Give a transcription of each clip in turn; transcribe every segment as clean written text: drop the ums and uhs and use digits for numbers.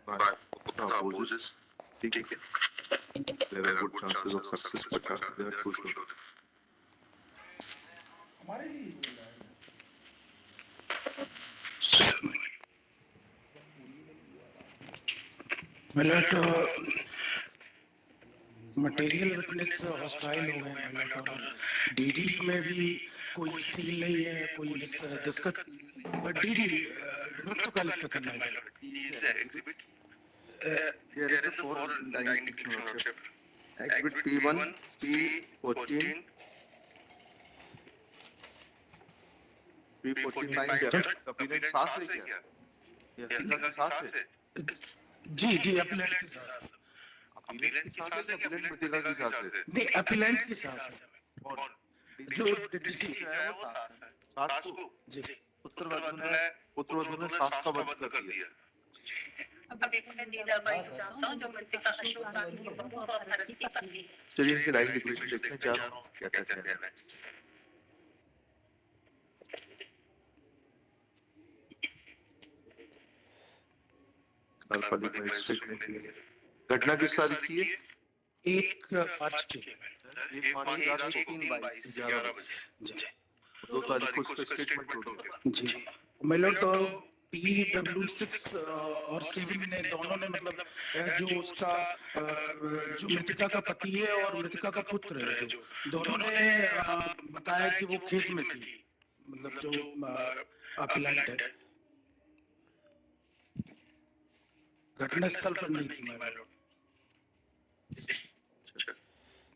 by opposes. ठीक है. There are good chances of success, but they are too sure. हमारे लिए ही बोल रहा है. मिलट मटेरियल विटनेस हॉस्टाइल हो गए मिलट और डीडी में भी कोई सील नहीं है, कोई दिक्कत. डीडी नॉट तो कल करना है. Exhibit. There is a foreign indication of chip. Exhibit P1, P14, P45. Appellate सांस है क्या? या सीधा सांस है? जी अपीलेंट के साथ. अपीलेंट की सांस है कि अपीलेंट मृतिका की सांस है? नहीं, अपीलेंट के साथ. और जो डिसीज है वो सांस है. सांस को जी पुत्रवधु ने सांस का बंद कर दिया. अब एक मैं दीदा बाई बताता हूँ जो मृतिका अशोक रानी की बहू और अथर्वती की पत्नी. चलिए इनसे राइट डिक्लेरेशन देखते हैं चारों क्या कहते हैं. काल्पनिक मजिस्ट्रेट. घटना किस तारीख की है? 1 मार्च की. 1 मार्च रात को 11 बजे. 2 तारीख को उसका स्टेटमेंट हो गया. जी मिलट PW6 और सिविल ने दोनों ने मतलब जो उसका जो मृतिका का पति है और मृतिका का पुत्र है जो दोनों ने बताया कि वो खेत में थी, मतलब जो अपीलेंट है घटना स्थल पर नहीं थी.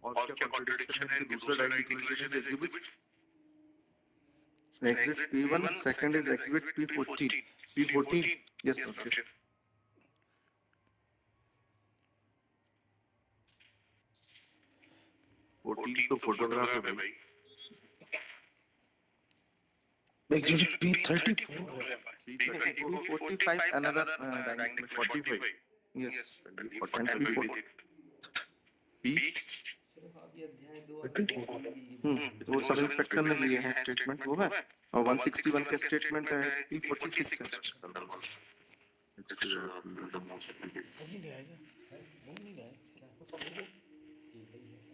और क्या कॉन्ट्रडिक्शन है दूसरा right declaration exhibit? Exhibit P1, second is exhibit P14. P14, yes, okay. तो फोटोग्राफ है भाई. Exhibit P34 P45 another rank 45. Yes, and P वो सब इंस्पेक्टर ने लिए हैं स्टेटमेंट वो है और 161 का स्टेटमेंट है. P46 है.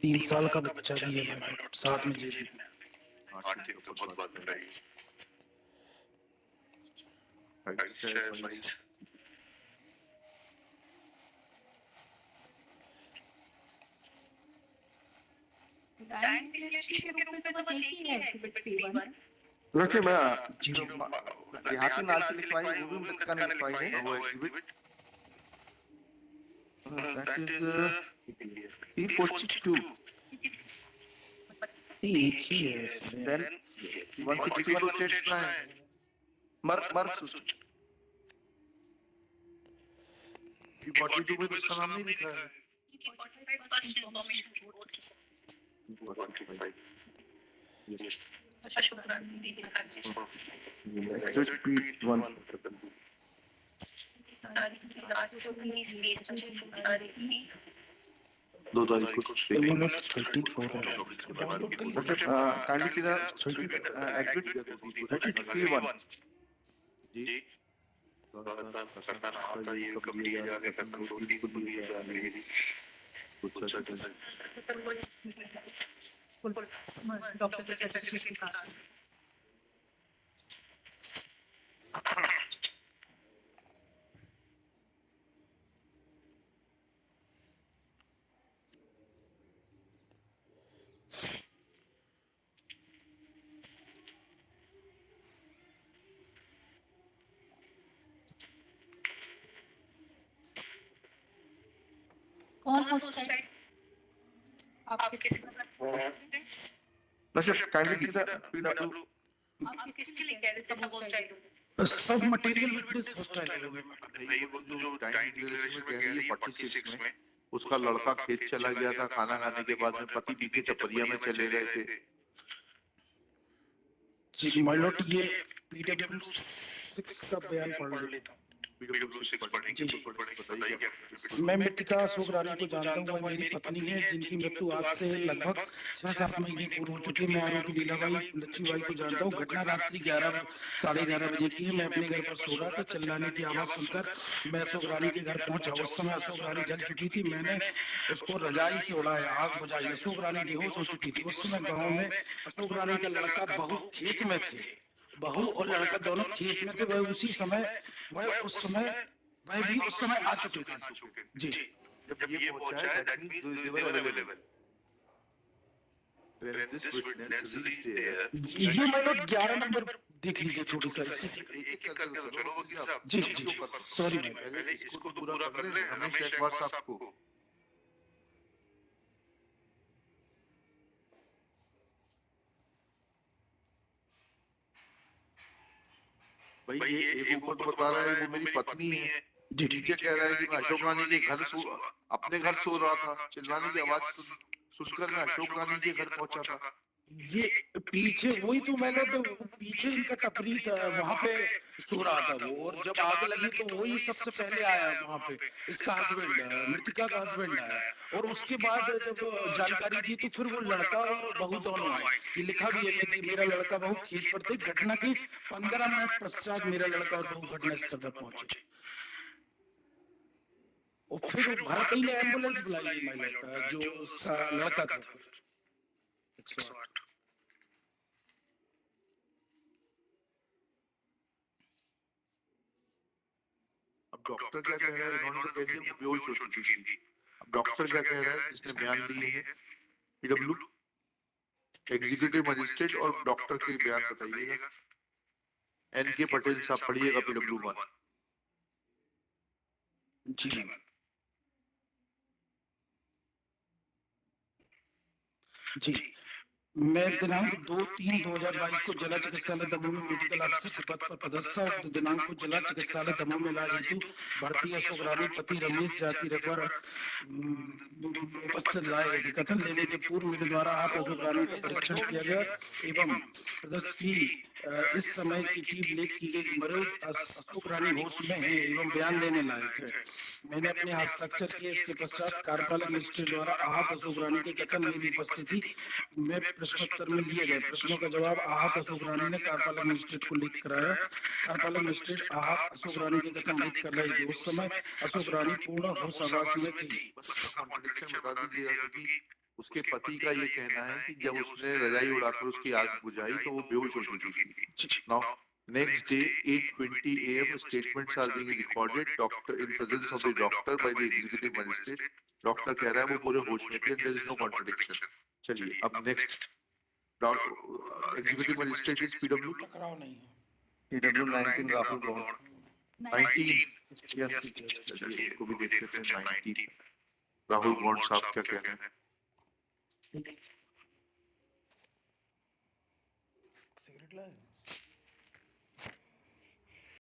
3 साल का बच्चा भी है साथ में जेल में. बहुत बात है भाई. अच्छा भाई. टाइम डिक्लेरेशन के रूप में तो बस एक ही है एग्जिबिट P1. देखिए मैं देहाती नाल से लिखवाई वो भी मृतिका ने लिखवाई है वो एग्जिबिट. That is P42. एक ही है. Then 161 states ना है. मर सूच. P42 में उसका नाम नहीं लिखा है. First information report. Ashok Rani की Exhibit P1. तारीख की रात को 19 केस तारीख की 2 तारीख को मिलट 34 है. काइंडली सीधा एग्जिबिट P1 जी. आता ये कब लिया जाएगा कब लिया जाएगा कुछ डॉक्टर के सर्टिफिकेट के साथ. कौन होस्टाइल आप किसके नशा काइंडली सीधा PW आप किसके लिए कह रहे थे सब होस्टाइल? सब मटेरियल विटनेस हॉस्टाइल हो गए. ये वो जो टाइम डिक्लेरेशन में कह रही है 46 में उसका लड़का खेत चला गया था खाना खाने के बाद में पति पीछे चपरिया में चले गए थे. जी मिलट ये PW6 का बयान पढ़ लेता हूं. PW6 पढ़ेंगे तो बताइए क्या। मैं मृतिका अशोक रानी को जानता हूँ। वह मेरी पत्नी है जिनकी मृत्यु आज से लगभग 6-7 महीने पूर्व हो चुकी है। मैं आरोपी लीलाबाई लक्ष्मीबाई को जानता हूँ। घटना रात्रि 11-11:30 बजे की है। मैं अपने घर पर सो रहा था। चिल्लाने की आवाज सुनकर मैं अशोक रानी के घर पहुंचा। उस समय अशोक रानी जल चुकी थी। मैंने उसको रजाई से उड़ाया, आग बुझाई। अशोक रानी बेहोश हो चुकी थी। उस समय गाँव में अशोक रानी का लड़का बहू खेत में थे। बहू और लड़का दोनों खेत में थे। वह उस समय भी उस समय आ चुके थे। जी, जब ये पहुंचा है that means they were available when this witness reached there। ये मतलब 11 नंबर देख लीजिए थोड़ी सा एक एक करके तो चलो वकील साहब। जी जी, सॉरी पहले इसको तो पूरा कर ले रमेश एक बार साहब को। भाई ये एक ऊपर तो बता रहा है वो मेरी पत्नी है, नीचे कह रहा है कि मैं अशोक रानी के घर अपने घर सो रहा था। चिल्लाने की आवाज सुनकर मैं अशोक रानी के घर पहुंचा था। ये पीछे वही तो मैंने तो पीछे इनका टपरी था, वहां पे सो रहा था वो। और जब आग लगी तो वही सबसे पहले आया वहां पे। इसका हस्बैंड, मृतिका का हस्बैंड आया। और उसके बाद जब जानकारी दी तो फिर वो लड़का और बहू दोनों आए। ये लिखा भी है कि मेरा लड़का बहू खेत पर थे। घटना के 15 मिनट पश्चात मेरा लड़का और बहू घटनास्थल पर पहुंचे। और फिर भरत ही ने एम्बुलेंस बुलाई महिला जो उसका लड़का था। 108। अब डॉक्टर क्या कह रहा है? इन्होंने तो कह दिया बेहोश हो चुकी थी। अब डॉक्टर क्या कह रहा है जिसने बयान दिए हैं? पीडब्ल्यू एग्जीक्यूटिव मजिस्ट्रेट और डॉक्टर के बयान बताइएगा। NK पटेल साहब पढ़िएगा PW1। जी जी, मैं दिनांक 2-3-2022 को जिला चिकित्सालय दमोह में मेडिकल ऑफिसर के पद पर पदस्थ था। दिनांक को जिला चिकित्सालय दमोह में इलाज हेतु भर्ती अशोक रानी पति रमेश जाति रखवर उपस्थित लाए गए थे। कथन लेने के पूर्व मेरे द्वारा आप अशोक रानी का परीक्षण किया गया एवं प्रदर्शित की इस समय की टीप लेख की गई। मरीज अशोक रानी होश में है एवं बयान देने लायक है। मैंने अपने हस्ताक्षर किए। इसके पश्चात कार्यपालक मजिस्ट्रेट द्वारा आहत अशोक रानी के कथन मेरी उपस्थिति में प्रश्नोत्तर में लिए गए प्रश्नों का जवाब आहत अशोक रानी ने कार्यपालक मजिस्ट्रेट को लिख कराया। कार्यपालक मजिस्ट्रेट आहत अशोक रानी के कथन लिख कर रही थी। उस समय अशोक रानी पूर्ण होशावास में थी। कॉन्ट्रडिक्शन बता दीजिएगा क्योंकि उसके पति का ये कहना है कि जब उसने रजाई उड़ाकर उसकी आग बुझाई तो वो बेहोश हो चुकी थी। Now next day 8:20 AM statements are being recorded doctor in presence of the doctor by the executive magistrate। Doctor कह रहा है वो पूरे होश में थे। there is no contradiction। चलिए अब next executive magistrate is PW। टकराव नहीं है। PW 19 राहुल गौड़। 19 यस चलिए को भी देख लेते हैं। 19 राहुल गौड़ साहब क्या कहना है? सिगरेट लाए?